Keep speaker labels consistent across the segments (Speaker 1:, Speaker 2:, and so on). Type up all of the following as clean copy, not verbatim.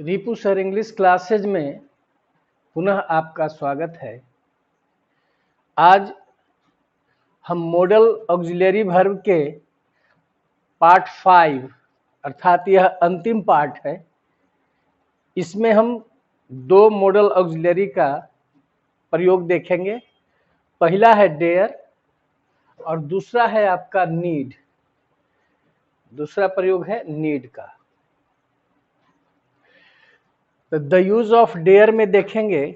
Speaker 1: रिपु sir English classes में पुनः आपका स्वागत है। आज हम मॉडल ऑक्सिलरी वर्ब के पार्ट 5 अर्थात यह अंतिम पार्ट है। इसमें हम दो मॉडल ऑक्सिलरी का प्रयोग देखेंगे। पहला है डेयर और दूसरा है आपका नीड। दूसरा प्रयोग है नीड का। तो द यूज ऑफ डेयर में देखेंगे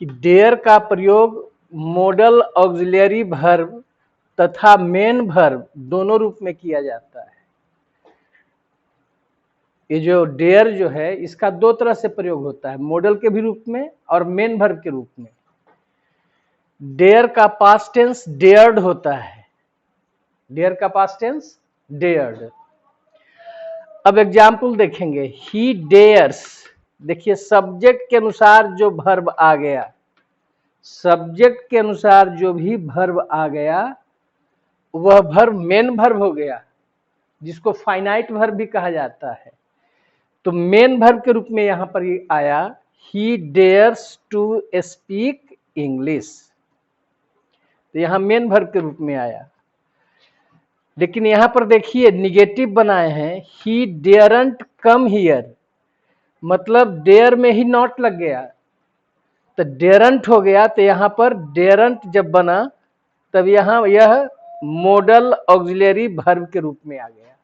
Speaker 1: कि डेयर का प्रयोग मॉडल ऑक्सिलरी वर्ब तथा मेन वर्ब दोनों रूप में किया जाता है। ये जो डेयर जो है इसका दो तरह से प्रयोग होता है, मॉडल के भी रूप में और मेन वर्ब के रूप में। डेयर का पास्ट टेंस डेयर्ड होता है। डेयर का पास्ट टेंस डेयर्ड। अब एग्जाम्पल देखेंगे। ही डेयर्स, देखिए सब्जेक्ट के अनुसार जो वर्ब आ गया, सब्जेक्ट के अनुसार जो भी वर्ब आ गया वह वर्ब मेन वर्ब हो गया, जिसको फाइनाइट वर्ब भी कहा जाता है। तो मेन वर्ब के रूप में यहां पर ये आया, ही डेयर्स टू स्पीक इंग्लिश। तो यहां मेन वर्ब के रूप में आया। लेकिन यहां पर देखिए निगेटिव बनाए हैं, ही डेयरंट कम हियर, मतलब डेयर में ही नॉट लग गया तो डेयरंट हो गया। तो यहां पर डेयरंट जब बना तब यहां यह मॉडल ऑक्सिलरी वर्ब के रूप में आ गया।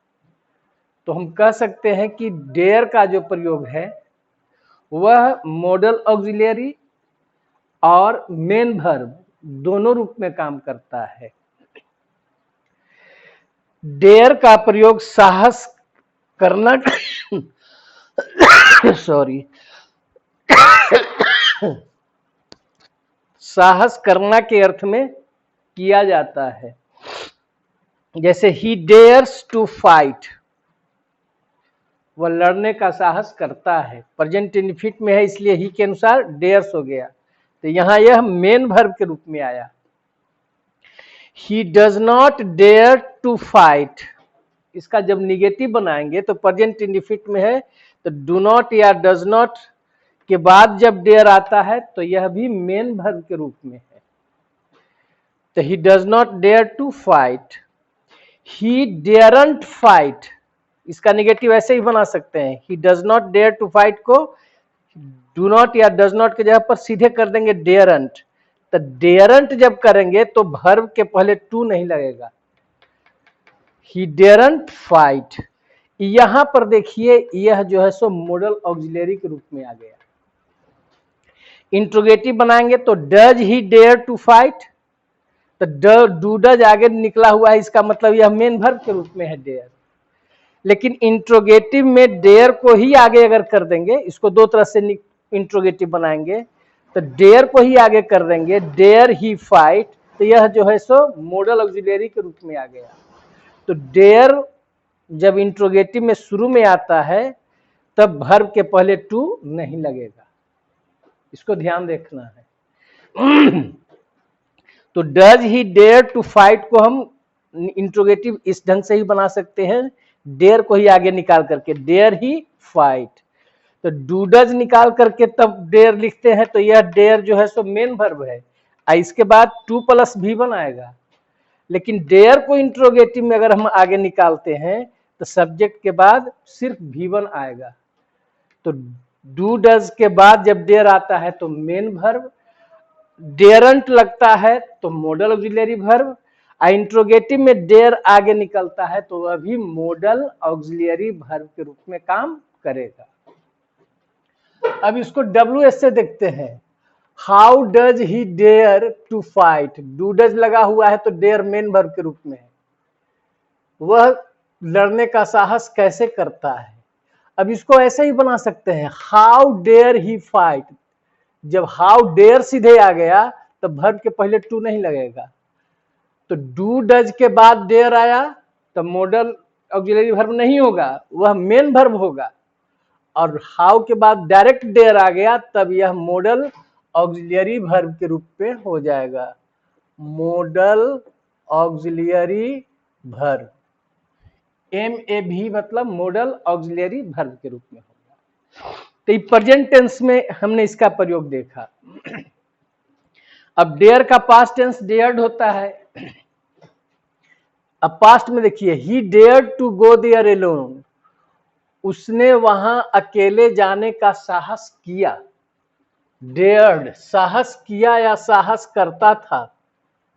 Speaker 1: तो हम कह सकते हैं कि डेयर का जो प्रयोग है वह मॉडल ऑक्सिलरी और मेन वर्ब दोनों रूप में काम करता है। डेयर का प्रयोग साहस करना सॉरी साहस करना के अर्थ में किया जाता है। जैसे ही डेयर्स टू फाइट, वह लड़ने का साहस करता है। प्रेजेंट इंडेफिनिट में है इसलिए ही के अनुसार डेयर्स हो गया। तो यहां यह मेन वर्ब के रूप में आया। He does not dare to fight, इसका जब निगेटिव बनाएंगे तो प्रेजेंट इंडेफिनिट में है तो डू नॉट या डज नॉट के बाद जब डेयर आता है तो यह भी मेन वर्ब के रूप में है। तो he does not dare to fight. He daren't fight, इसका निगेटिव ऐसे ही बना सकते हैं। He does not dare to fight को डू नॉट या डज नॉट के जगह पर सीधे कर देंगे डेयरंट। तो डेयरंट जब करेंगे तो वर्ब के पहले टू नहीं लगेगा। ही डेयरंट फाइट। यहां पर देखिए यह जो है सो मॉडल ऑक्सिलरी के रूप में आ गया। इंट्रोगेटिव बनाएंगे तो does he dare to fight, तो डू डज आगे निकला हुआ है, इसका मतलब यह मेन वर्ब के रूप में है डेयर। लेकिन इंट्रोगेटिव में डेयर को ही आगे अगर कर देंगे, इसको दो तरह से इंट्रोगेटिव बनाएंगे, तो डेयर को ही आगे कर देंगे डेयर ही फाइट, तो यह जो है सो मॉडल ऑक्सिलरी के रूप में आ गया। तो डेयर जब इंट्रोगेटिव में शुरू में आता है तब वर्ब के पहले टू नहीं लगेगा, इसको ध्यान देखना है। तो does he dare to fight को हम इंट्रोगेटिव इस ढंग से ही बना सकते हैं, डेयर को ही आगे निकाल करके डेयर ही फाइट। तो डू डज निकाल करके तब डेयर लिखते हैं तो यह डेयर जो है सो मेन वर्ब है, इसके बाद टू प्लस भी आएगा। लेकिन डेयर को इंट्रोगेटिव में अगर हम आगे निकालते हैं तो सब्जेक्ट के बाद सिर्फ V1 आएगा। तो डू डज के बाद जब डेयर आता है तो मेन वर्ब, डेयरंट लगता है तो मॉडल ऑक्सिलरी वर्ब, इंट्रोगेटिव में डेयर आगे निकलता है तो वह भी मॉडल ऑक्सिलरी वर्ब के रूप में काम करेगा। अब इसको WS से देखते हैं। How does he dare to fight, do does लगा हुआ है तो डेयर मेन वर्ब के रूप में है, वह लड़ने का साहस कैसे करता है। अब इसको ऐसे ही बना सकते हैं, हाउ डेयर ही फाइट, जब हाउ डेयर सीधे आ गया तो वर्ब के पहले टू नहीं लगेगा। तो डू डज के बाद डेयर आया तो मॉडल ऑक्सिलरी वर्ब नहीं होगा, वह मेन वर्ब होगा। और हाउ के बाद डायरेक्ट डेयर आ गया तब यह मॉडल ऑक्सिलरी वर्ब के रूप में हो जाएगा, मॉडल ऑक्सिलरी वर्ब। MAV मतलब मॉडल ऑक्सिलरी वर्ब के रूप में होगा। तो प्रेजेंट टेंस में हमने इसका प्रयोग देखा। अब डेयर का पास्ट टेंस डेयर्ड होता है। अब पास्ट में देखिए, he dared to go there alone, उसने वहां अकेले जाने का साहस किया। डेयर्ड साहस किया या साहस करता था,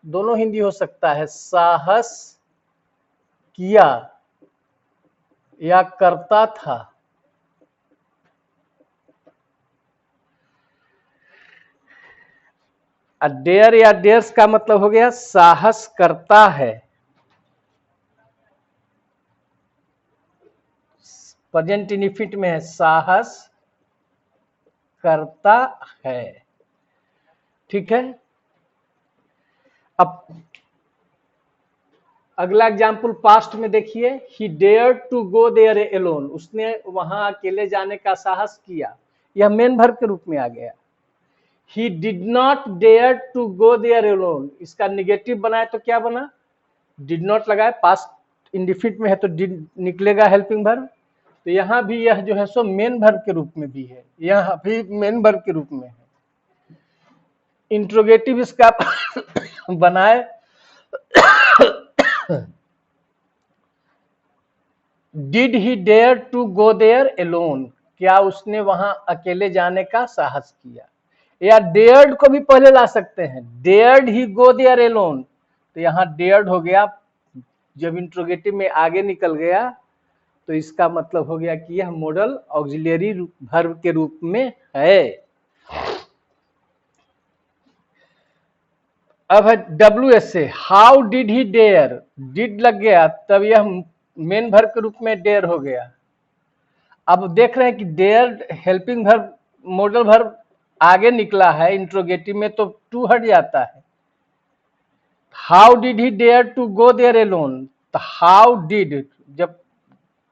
Speaker 1: दोनों हिंदी हो सकता है। साहस किया या करता था। डेयर या डेयर्स का मतलब हो गया साहस करता है। प्रेजेंट इनफिनिट में है साहस करता है। ठीक है। अब अगला एग्जाम्पल पास्ट में देखिए, he dared to go there alone, उसने वहां अकेले जाने का साहस किया। यह मेन वर्ब के रूप में आ गया। He did not dare to go there alone, इसका निगेटिव बनाए तो क्या बना, डिड नॉट लगाए, पास्ट इंडिफिनिट में है तो डिड निकलेगा हेल्पिंग वर्ब। तो यहां भी यह जो है सो मेन वर्ब के रूप में भी है, यहां भी मेन वर्ब के रूप में है। इंट्रोगेटिव इसका बनाए did he dare to go there alone, क्या उसने वहां अकेले जाने का साहस किया। या डेयर्ड को भी पहले ला सकते हैं, dared he go there alone, तो यहां डेयर्ड हो गया, जब इंट्रोगेटिव में आगे निकल गया तो इसका मतलब हो गया कि यह मॉडल ऑक्सिलरी वर्ब के रूप में है। अब है WS से, how did he dare, did लग गया तब यह मेन वर्ब के रूप में डेयर हो गया। अब देख रहे हैं कि dare helping verb modal verb आगे निकला है इंट्रोगेटिव में, तो टू हट जाता है। How did he dare to go there alone, तो हाउ डिड जब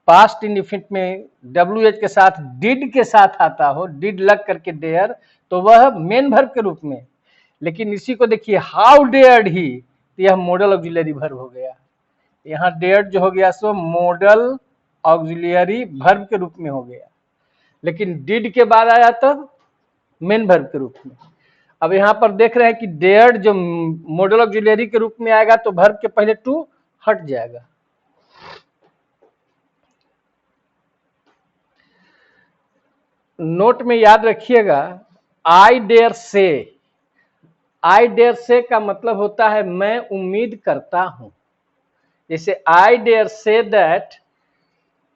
Speaker 1: पास्ट इंडिफिनिट में WH के साथ डिड के साथ आता हो, डिड लग करके डेयर, तो वह मेन वर्ब के रूप में। लेकिन इसी को देखिए, हाउ डेयर्ड ही, तो यह मॉडल ऑक्सिलरी वर्ब हो गया। यहाँ डेयर्ड जो हो गया सो मॉडल ऑक्सिलरी वर्ब के रूप में हो गया, लेकिन डिड के बाद आया तब मेन वर्ब के रूप में। अब यहाँ पर देख रहे हैं कि डेयर्ड जो मॉडल ऑक्सिलरी के रूप में आएगा तो वर्ब के पहले टू हट जाएगा। नोट में याद रखिएगा, आई डेयर से, आई डेयर से का मतलब होता है मैं उम्मीद करता हूं। जैसे आई डेयर से दैट,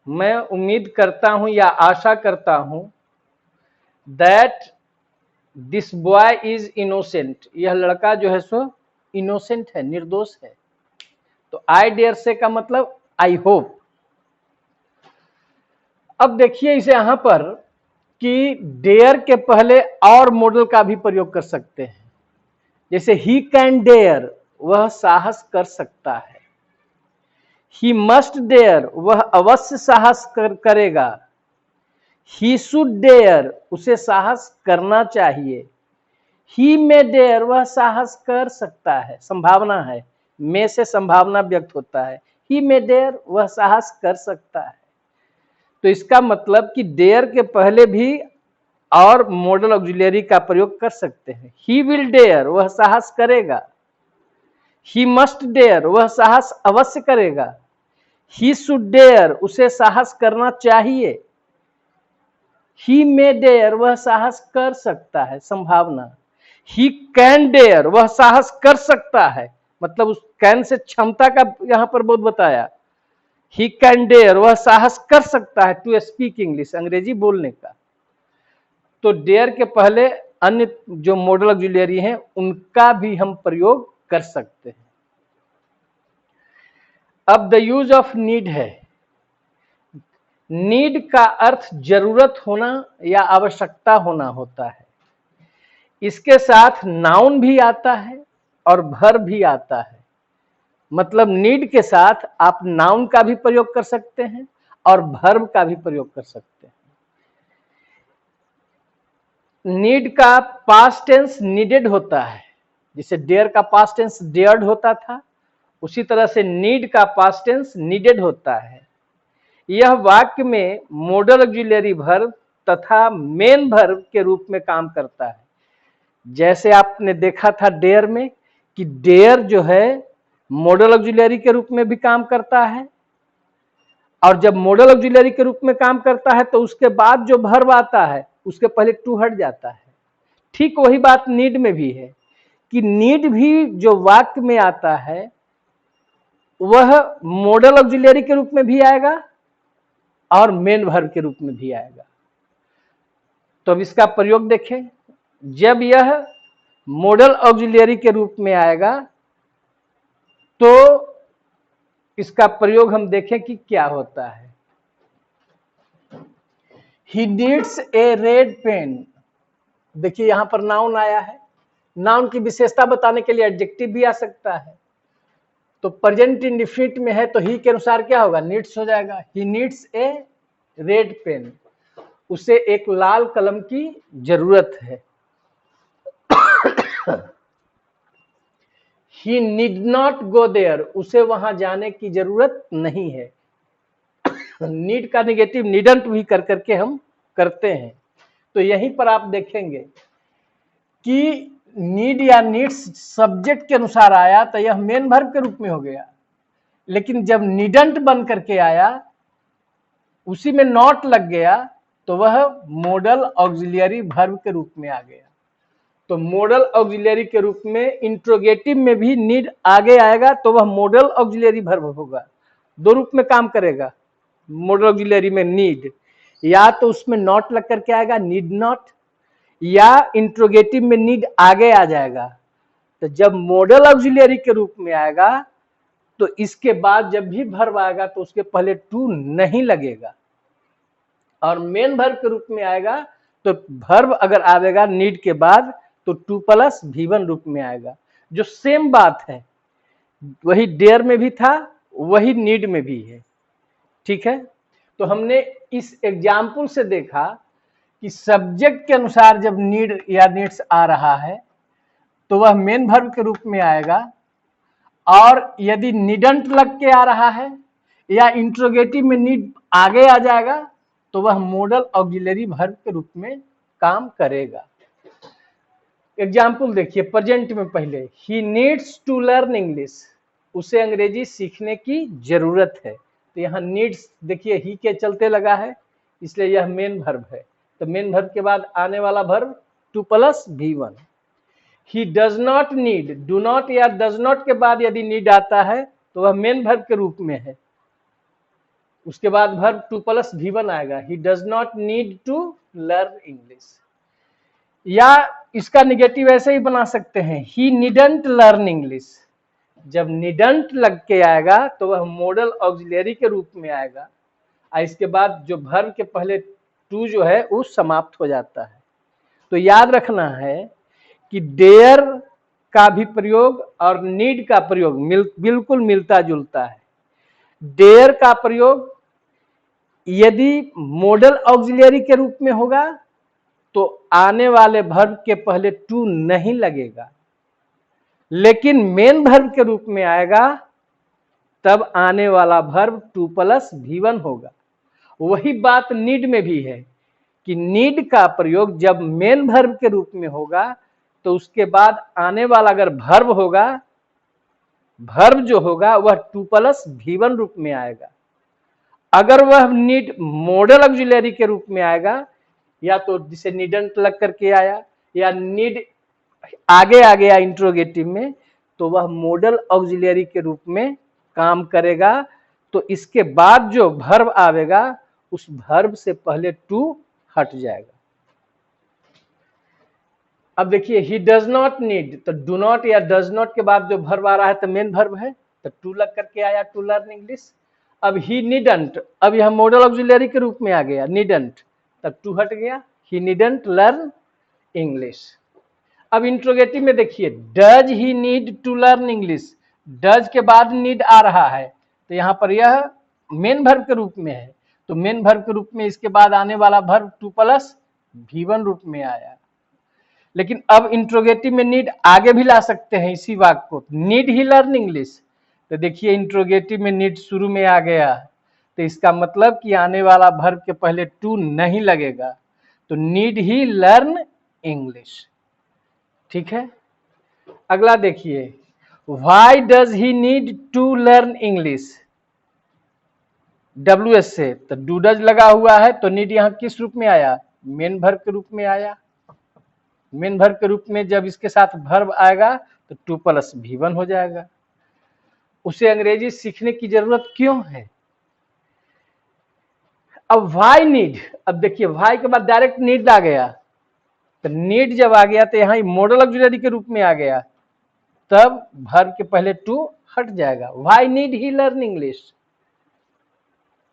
Speaker 1: मैं उम्मीद करता हूं या आशा करता हूं, that this boy is innocent, यह लड़का जो है सो इनोसेंट है, निर्दोष है। तो आई डेयर से का मतलब आई होप। अब देखिए इसे यहां पर कि डेयर के पहले और मॉडल का भी प्रयोग कर सकते हैं। जैसे ही कैन डेयर, वह साहस कर सकता है। ही मस्ट डेयर, वह अवश्य साहस करेगा। ही शुड डेयर, उसे साहस करना चाहिए। ही में डेयर, वह साहस कर सकता है, संभावना है, में से संभावना व्यक्त होता है। ही में डेयर, वह साहस कर सकता है। तो इसका मतलब कि डेयर के पहले भी और मॉडल ऑक्सिलरी का प्रयोग कर सकते हैं। ही विल डेयर, वह साहस करेगा। ही मस्ट डेयर, वह साहस अवश्य करेगा। ही शुड डेयर, उसे साहस करना चाहिए। ही मे डेयर, वह साहस कर सकता है, संभावना। ही कैन डेयर, वह साहस कर सकता है, मतलब उस कैन से क्षमता का यहां पर बहुत बताया। ही कैन डेयर, वह साहस कर सकता है टू स्पीक इंग्लिश, अंग्रेजी बोलने का। तो डेयर के पहले अन्य जो मॉडल ऑक्सिलरी हैं उनका भी हम प्रयोग कर सकते हैं। अब द यूज ऑफ नीड है। नीड का अर्थ जरूरत होना या आवश्यकता होना होता है। इसके साथ नाउन भी आता है और वर्ब भी आता है। मतलब नीड के साथ आप नाउन का भी प्रयोग कर सकते हैं और वर्ब का भी प्रयोग कर सकते हैं। नीड का पास्ट टेंस नीडेड होता है, जैसे डेयर का पास्ट टेंस डेयर्ड होता था, उसी तरह से नीड का पास्ट टेंस नीडेड होता है। यह वाक्य में मॉडल ऑक्सिलरी वर्ब तथा मेन वर्ब के रूप में काम करता है। जैसे आपने देखा था डेयर में कि डेयर जो है मॉडल ऑक्सिलरी के रूप में भी काम करता है, और जब मॉडल ऑक्सिलरी के रूप में काम करता है तो उसके बाद जो वर्ब आता है उसके पहले टू हट जाता है। ठीक वही बात नीड में भी है कि नीड भी जो वाक्य में आता है वह मॉडल ऑक्सिलरी के रूप में भी आएगा और मेन वर्ब के रूप में भी आएगा। तो अब इसका प्रयोग देखें। जब यह मॉडल ऑक्सिलरी के रूप में आएगा तो इसका प्रयोग हम देखें कि क्या होता है। He needs a red pen। देखिए यहां पर नाउन आया है, नाउन की विशेषता बताने के लिए एडजेक्टिव भी आ सकता है। तो प्रेजेंट इंडेफिनिट में है तो ही के अनुसार क्या होगा, नीड्स हो जाएगा। He needs a red pen, उसे एक लाल कलम की जरूरत है। He need not go there, उसे वहां जाने की जरूरत नहीं है। नीड का निगेटिव नीडंट भी कर करके हम करते हैं। तो यहीं पर आप देखेंगे कि नीड या नीड्स सब्जेक्ट के अनुसार आया तो यह मेन वर्ब के रूप में हो गया, लेकिन जब नीडंट बन करके आया उसी में नॉट लग गया तो वह मॉडल ऑक्सिलरी वर्ब के रूप में आ गया। तो मॉडल ऑक्सिलरी के रूप में इंट्रोगेटिव में भी नीड आगे आएगा तो वह मॉडल ऑक्सिलरी वर्ब होगा। दो रूप में काम करेगा मॉडल ऑक्सिलरी में नीड, या तो उसमें नॉट लग करके आएगा नीड नॉट, या इंट्रोगेटिव में नीड आगे आ जाएगा। तो जब मॉडल ऑक्सिलरी के रूप में आएगा तो इसके बाद जब भी वर्ब आएगा तो उसके पहले टू नहीं लगेगा, और मेन वर्ब के रूप में आएगा तो वर्ब अगर आएगा नीड के बाद तो टू प्लस V1 रूप में आएगा। जो सेम बात है वही डेयर में भी था वही नीड में भी है। ठीक है, तो हमने इस एग्जाम्पल से देखा कि सब्जेक्ट के अनुसार जब नीड या नीड्स आ रहा है तो वह मेन वर्ब के रूप में आएगा, और यदि नीडंट लग के आ रहा है या इंट्रोगेटिव में नीड आगे आ जाएगा तो वह मॉडल ऑक्सिलरी वर्ब के रूप में काम करेगा। एग्जाम्पल देखिए प्रेजेंट में पहले, he needs to learn English, उसे अंग्रेजी सीखने की जरूरत है। तो यहाँ नीड्स देखिए ही के चलते लगा है इसलिए यह मेन वर्ब है। तो मेन वर्ब के बाद आने वाला verb to plus V1। He does not need, do not या डज नॉट के बाद यदि नीड आता है तो वह मेन वर्ब के रूप में है, उसके बाद वर्ब टू प्लस V1 आएगा। He does not need to learn English, या इसका निगेटिव ऐसे ही बना सकते हैं, ही नीडंट लर्न इंग्लिश। जब नीडंट लग के आएगा तो वह मॉडल ऑक्सिलरी के रूप में आएगा, और इसके बाद जो वर्ब के पहले टू जो है वो समाप्त हो जाता है। तो याद रखना है कि डेयर का भी प्रयोग और नीड का प्रयोग बिल्कुल मिलता जुलता है। डेयर का प्रयोग यदि मॉडल ऑक्सिलरी के रूप में होगा तो आने वाले वर्ब के पहले टू नहीं लगेगा, लेकिन मेन वर्ब के रूप में आएगा तब आने वाला वर्ब टू प्लस V1 होगा। वही बात नीड में भी है कि नीड का प्रयोग जब मेन वर्ब के रूप में होगा तो उसके बाद आने वाला अगर वर्ब होगा, वर्ब जो होगा वह टू प्लस V1 रूप में आएगा। अगर वह नीड मॉडल ऑक्सिलरी के रूप में आएगा, या तो जिसे नीडंट लग करके आया या नीड आगे आ गया इंट्रोगेटिव में, तो वह मॉडल ऑक्सिलरी के रूप में काम करेगा। तो इसके बाद जो वर्ब आवेगा उस वर्ब से पहले टू हट जाएगा। अब देखिए ही डज नॉट नीड, तो डू नॉट या डज नॉट के बाद जो वर्ब आ रहा है तो मेन वर्ब है तो टू लग करके आया टू लर्न इंग्लिश। अब ही नीडंट, अब यह मॉडल ऑक्सिलरी के रूप में आ गया नीडंट, तब टू हट गया, ही नीडंट लर्न इंग्लिश। अब इंट्रोगेटिव में देखिए does he need to learn English, does के बाद नीड आ रहा है तो यहाँ पर यह मेन वर्ब के रूप में है, तो मेन वर्ब के रूप में इसके बाद आने वाला वर्ब टू प्लस V1 रूप में आया। लेकिन अब इंट्रोगेटिव में नीड आगे भी ला सकते हैं इसी वाक्य को, नीड ही लर्न इंग्लिश। तो देखिए इंट्रोगेटिव में नीड शुरू में आ गया तो इसका मतलब कि आने वाला वर्ब के पहले टू नहीं लगेगा। तो नीड ही लर्न इंग्लिश। ठीक है, अगला देखिए, why does he need to learn English, WH से, तो डू डज लगा हुआ है तो नीड यहां किस रूप में आया, मेन वर्ब के रूप में आया। मेन वर्ब के रूप में जब इसके साथ वर्ब आएगा तो 2+V1 हो जाएगा। उसे अंग्रेजी सीखने की जरूरत क्यों है। अब व्हाई नीड, अब देखिए व्हाई के बाद डायरेक्ट नीड आ गया, तो नीड जब आ गया तो यहां मॉडल ऑक्सिलरी के रूप में आ गया, तब वर्ब के पहले टू हट जाएगा। Why need he learn English.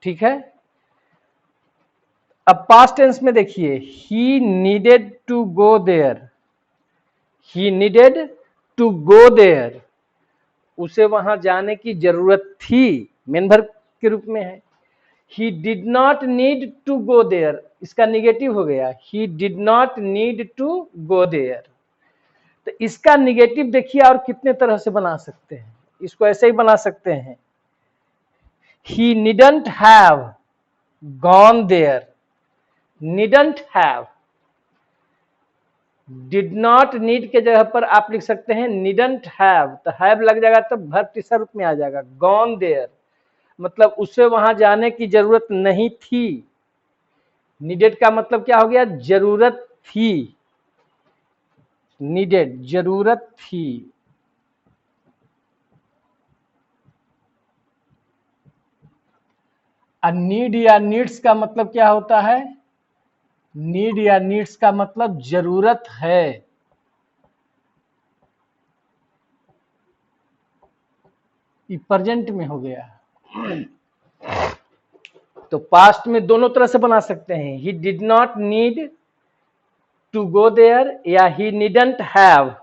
Speaker 1: ठीक है, अब पास्ट टेंस में देखिए, he needed to go there, he needed to go there, उसे वहां जाने की जरूरत थी, मेन वर्ब के रूप में है। He did not need to go there, इसका निगेटिव हो गया, he did not need to go there. तो इसका निगेटिव देखिए और कितने तरह से बना सकते हैं, इसको ऐसे ही बना सकते हैं, he needn't have gone there, needn't have, did not need के जगह पर आप लिख सकते हैं नीडंट हैव, तो हैव लग जाएगा तब वर्ब तीसरा रूप में आ जाएगा। गॉन देयर मतलब उसे वहां जाने की जरूरत नहीं थी। नीडेड का मतलब क्या हो गया, जरूरत थी, नीडेड जरूरत थी। नीड या नीड्स का मतलब क्या होता है, नीड या नीड्स का मतलब जरूरत है। ये प्रेजेंट में हो गया, तो पास्ट में दोनों तरह से बना सकते हैं, he did not need to go there या he needn't have.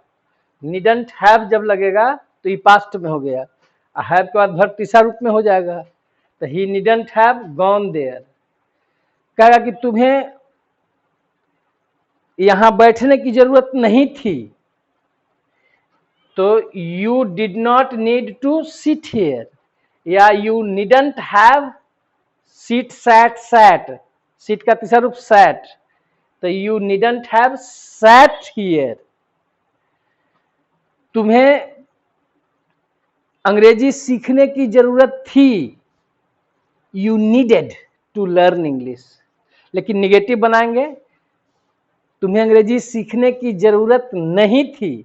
Speaker 1: Needn't have जब लगेगा तो ये पास्ट में हो गया, हैव के बाद वर्ब तीसरा रूप में हो जाएगा, तो ही नीडंट हैव गॉन देयर। कहेगा कि तुम्हें यहां बैठने की जरूरत नहीं थी, तो you did not need to sit here, या you needn't have sit sat sat, sit का तीसरा रूप सैट, तो you needn't have sat here. तुम्हें अंग्रेजी सीखने की जरूरत थी, you needed to learn English. लेकिन निगेटिव बनाएंगे, तुम्हें अंग्रेजी सीखने की जरूरत नहीं थी,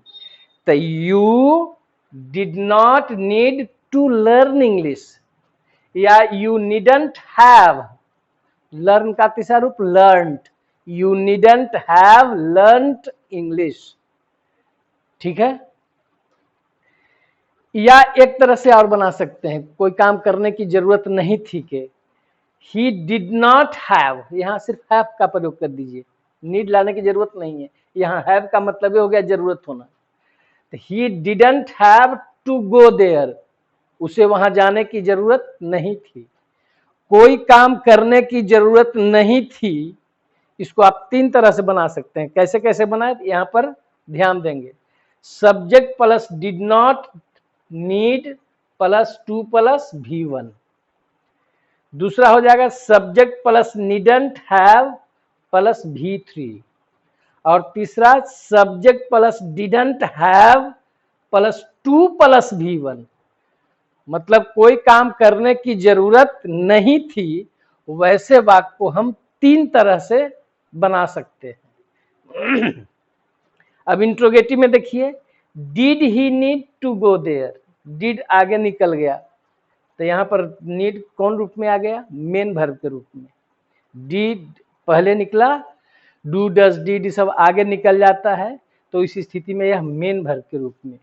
Speaker 1: तो you did not need to learn English, या यू नीडंट हैव, लर्न का तीसरा रूप learned, you needn't have learned English. ठीक है, या एक तरह से और बना सकते हैं, कोई काम करने की जरूरत नहीं थी के, ही डिड नॉट हैव, यहां सिर्फ हैव का प्रयोग कर दीजिए, नीड लाने की जरूरत नहीं है, यहां हैव का मतलब हो गया जरूरत होना। तो he didn't have to go there, उसे वहां जाने की जरूरत नहीं थी। कोई काम करने की जरूरत नहीं थी, इसको आप तीन तरह से बना सकते हैं। कैसे कैसे बनाए यहां पर ध्यान देंगे, subject plus did not need plus 2+V1, दूसरा हो जाएगा subject plus needn't have plus V3, और तीसरा subject plus didn't have plus 2+V1, मतलब कोई काम करने की जरूरत नहीं थी, वैसे वाक्य को हम तीन तरह से बना सकते हैं। अब इंट्रोगेटिव में देखिए, did he need to go there, did आगे निकल गया, तो यहां पर नीड कौन रूप में आ गया, मेन वर्ब के रूप में। डिड पहले निकला, डू डज डिड सब आगे निकल जाता है, तो इस स्थिति में यह मेन वर्ब के रूप में।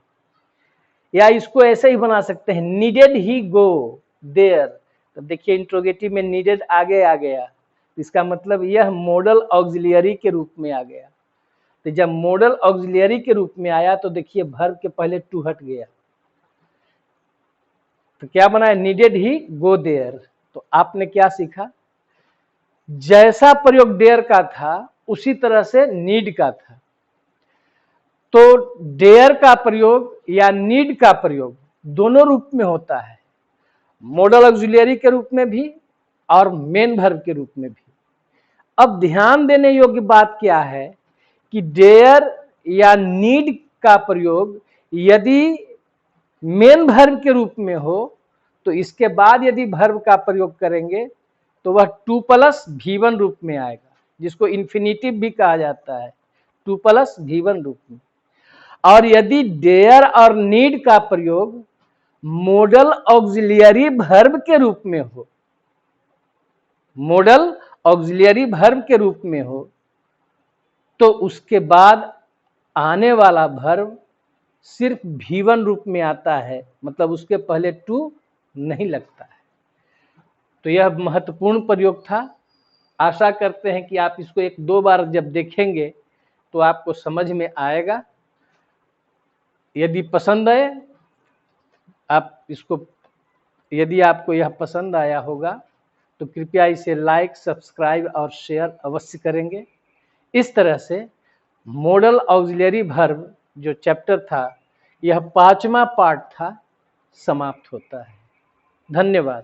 Speaker 1: या इसको ऐसे ही बना सकते हैं, नीडेड ही गो देयर, तो देखिए इंट्रोगेटिव में नीडेड आगे आ गया, इसका मतलब यह मॉडल ऑक्सिलियरी के रूप में आ गया। तो जब मॉडल ऑक्सिलियरी के रूप में आया तो देखिए वर्ब के पहले टू हट गया, तो क्या बना है, नीडेड ही गो देयर। तो आपने क्या सीखा, जैसा प्रयोग डेयर का था उसी तरह से नीड का था। तो डेयर का प्रयोग या नीड का प्रयोग दोनों रूप में होता है, मॉडल ऑक्सिलियरी के रूप में भी और मेन वर्ब के रूप में भी। अब ध्यान देने योग्य बात क्या है कि डेयर या नीड का प्रयोग यदि मेन वर्ब के रूप में हो तो इसके बाद यदि वर्ब का प्रयोग करेंगे तो वह 2 + V1 रूप में आएगा, जिसको इन्फिनिटिव भी कहा जाता है, 2 + V1 रूप में। और यदि डेयर और नीड का प्रयोग मॉडल ऑक्सिलियरी वर्ब के रूप में हो, मॉडल ऑक्सिलियरी वर्ब के रूप में हो, तो उसके बाद आने वाला वर्ब सिर्फ V1 रूप में आता है, मतलब उसके पहले 2 नहीं लगता है। तो यह महत्वपूर्ण प्रयोग था। आशा करते हैं कि आप इसको 1-2 बार जब देखेंगे तो आपको समझ में आएगा। यदि पसंद आए आप इसको, यदि आपको यह पसंद आया होगा तो कृपया इसे लाइक, सब्सक्राइब और शेयर अवश्य करेंगे। इस तरह से मॉडल ऑक्सिलियरी वर्ब जो चैप्टर था, यह 5वां पार्ट था, समाप्त होता है। धन्यवाद।